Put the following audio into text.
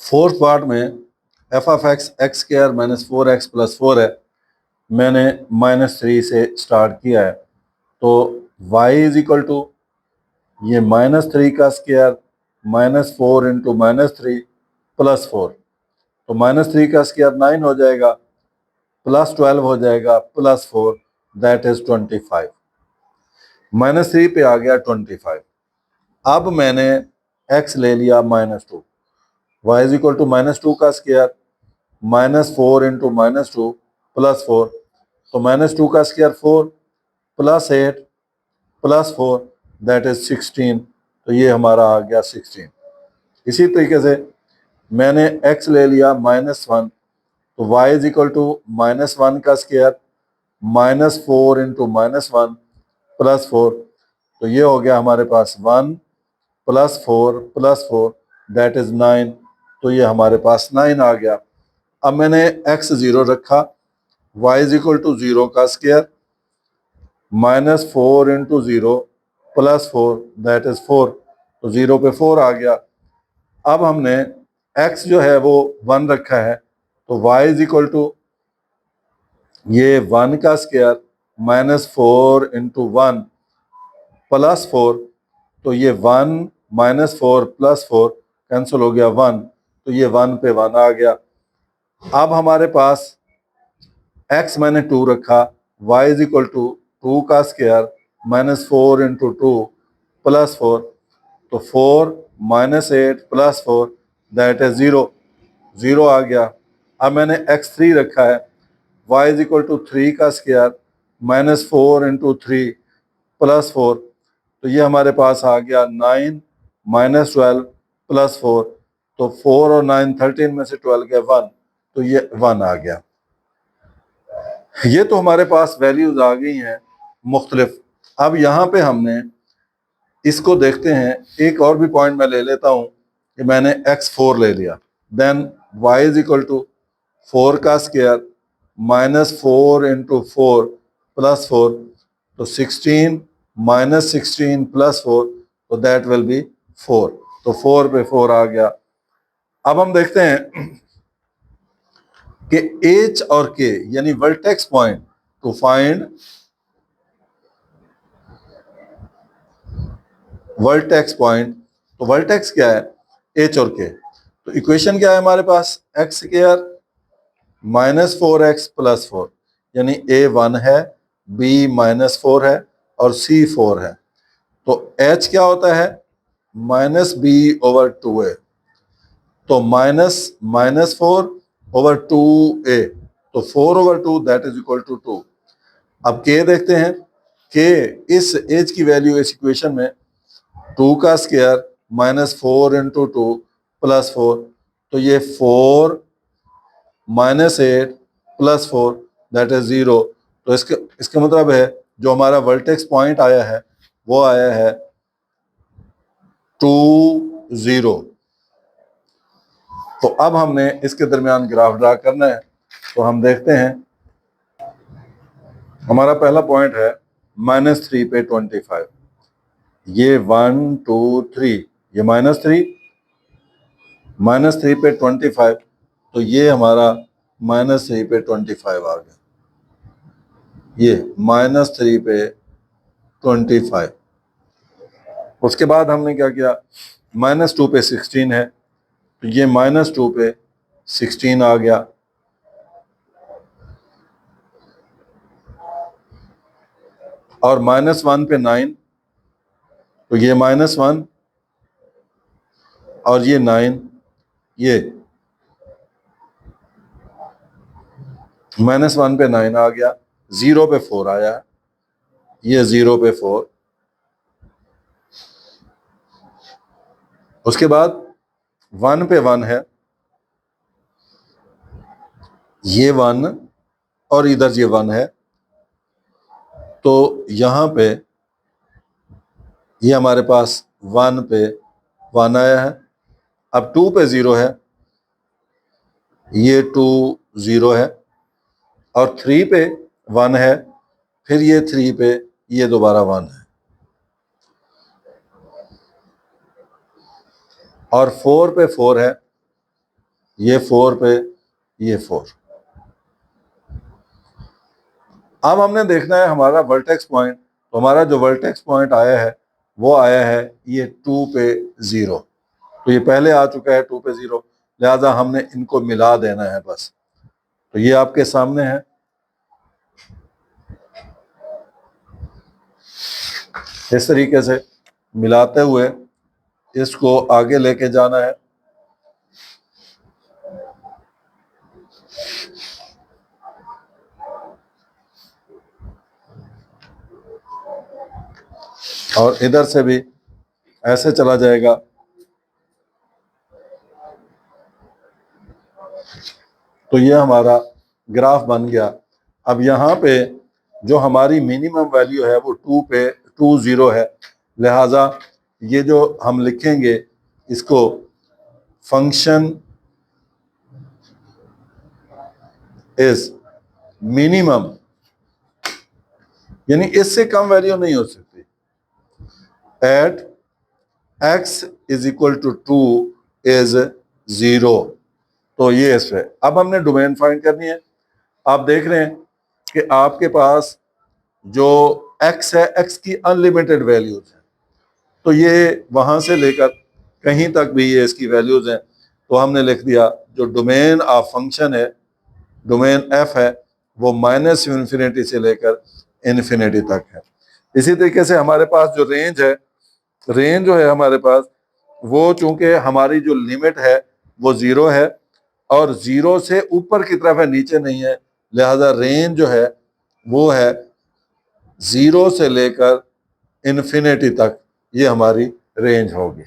Fourth part में F of x x square minus 4x plus 4 है। मैंने -3 से स्टार्ट किया है, तो y इज इक्वल टू ये -3 का स्क्वायर -4 इंटू -3 प्लस 4, तो -3 का स्क्वायर 9 हो जाएगा, प्लस 12 हो जाएगा, प्लस 4 दैट इज 25। -3 पे आ गया 25। अब मैंने x ले लिया -2, y इज इक्वल टू -2 का स्क्वायर -4 इंटू -2 प्लस 4, तो -2 का square 4 plus 8 plus 4 that is 16, तो ये हमारा आ गया 16। इसी तरीके से मैंने x ले लिया -1, तो y इज इक्वल टू -1 का स्क्वायर -4 इंटू -1 प्लस 4, तो ये हो गया हमारे पास 1 प्लस 4 प्लस 4 दैट इज 9, तो ये हमारे पास 9 आ गया। अब मैंने x 0 रखा, y इज इक्वल टू 0 का square -4 into 0 plus 4 that is 4, तो 0 पे 4 आ गया। अब हमने x जो है वो 1 रखा है, तो y इज इक्वल टू ये 1 का स्क्वायर -4 इंटू 1 प्लस 4, तो ये 1 -4 प्लस 4 कैंसिल हो गया 1, तो ये 1 पे 1 आ गया। अब हमारे पास x मैंने 2 रखा, y इज इक्वल टू 2 का स्क्वायर -4 इंटू 2 प्लस 4, तो 4 -8 प्लस 4 दैट इज 0, 0 आ गया। अब मैंने x 3 रखा है, y इज इक्वल टू 3 का स्क्वायर -4 इंटू 3 प्लस 4, तो ये हमारे पास आ गया 9 -12 प्लस 4, तो 4 और 9 13 में से 12 गया 1, तो ये 1 आ गया। ये तो हमारे पास वैल्यूज आ गई हैं मुख्तलिफ। अब यहाँ पे हमने इसको देखते हैं, एक और भी पॉइंट मैं ले लेता हूँ कि मैंने x4 ले लिया, then y is equal to 4 का स्क्वायर -4 इंटू 4 प्लस 4, तो 16 -16 प्लस 4, तो दैट विल बी 4, तो 4 पे 4 आ गया। अब हम देखते हैं कि H और K यानी vertex point two find vertex point, तो वर्टेक्स क्या है H और K, तो इक्वेशन क्या है हमारे पास x स्क्वायर -4x प्लस 4, यानी A 1 है, B -4 है और C 4 है, तो H क्या होता है -B/2A, तो -4/2A, तो 4/2 दैट इज इक्वल टू 2। अब K देखते हैं, K इस H की वैल्यू इस इक्वेशन में 2 का स्क्वायर -4 इंटू 2 प्लस 4, तो ये 4 -8 प्लस 4 दैट इज 0, तो इसका मतलब है जो हमारा वर्टेक्स पॉइंट आया है वो आया है 2 0। तो अब हमने इसके दरमियान ग्राफ ड्रा करना है, तो हम देखते हैं हमारा पहला पॉइंट है -3 पे 25, ये 1 2 3, ये -3 पे 25, तो ये हमारा -3 पे 25 आ गया, ये -3 पे 25। उसके बाद हमने क्या किया, -2 पे 16 है, तो ये -2 पे 16 आ गया। और -1 पे 9, तो ये -1 और ये 9, ये -1 पे 9 आ गया, 0 पे 4 आया, ये 0 पे 4। उसके बाद 1 पे 1 है, ये 1 और इधर ये 1 है, तो यहाँ पे ये हमारे पास 1 पे 1 आया है। अब 2 पे 0 है, ये 2 0 है, और 3 पे 1 है, फिर ये 3 पे ये दोबारा 1 है, और 4 पे 4 है, ये 4 पे, ये 4। अब हमने देखना है हमारा वर्टेक्स पॉइंट। तो हमारा जो वर्टेक्स पॉइंट आया है वो आया है ये 2 पे 0। तो ये पहले आ चुका है 2 पे 0, लिहाजा हमने इनको मिला देना है बस। तो ये आपके सामने है। इस तरीके से मिलाते हुए इसको आगे लेके जाना है। और इधर से भी ऐसे चला जाएगा। तो ये हमारा ग्राफ बन गया। अब यहाँ पे जो हमारी मिनिमम वैल्यू है वो 2 पे 20 है, लिहाजा ये जो हम लिखेंगे इसको फंक्शन इज मिनिमम, यानी इससे कम वैल्यू नहीं हो सकती, at x is equal to 2 is 0। तो ये इस पे अब हमने डोमेन फाइंड करनी है। आप देख रहे हैं कि आपके पास जो x है, x की अनलिमिटेड वैल्यूज हैं। तो ये वहां से लेकर कहीं तक भी ये इसकी वैल्यूज हैं। तो हमने लिख दिया जो डोमेन ऑफ फंक्शन है, डोमेन f है, वो -∞ से लेकर इन्फिनिटी तक है। इसी तरीके से हमारे पास जो रेंज है, रेंज जो है हमारे पास, वो चूंकि हमारी जो लिमिट है वो 0 है और 0 से ऊपर की तरफ है, नीचे नहीं है, लिहाजा रेंज जो है वो है 0 से लेकर इन्फिनिटी तक, ये हमारी रेंज होगी।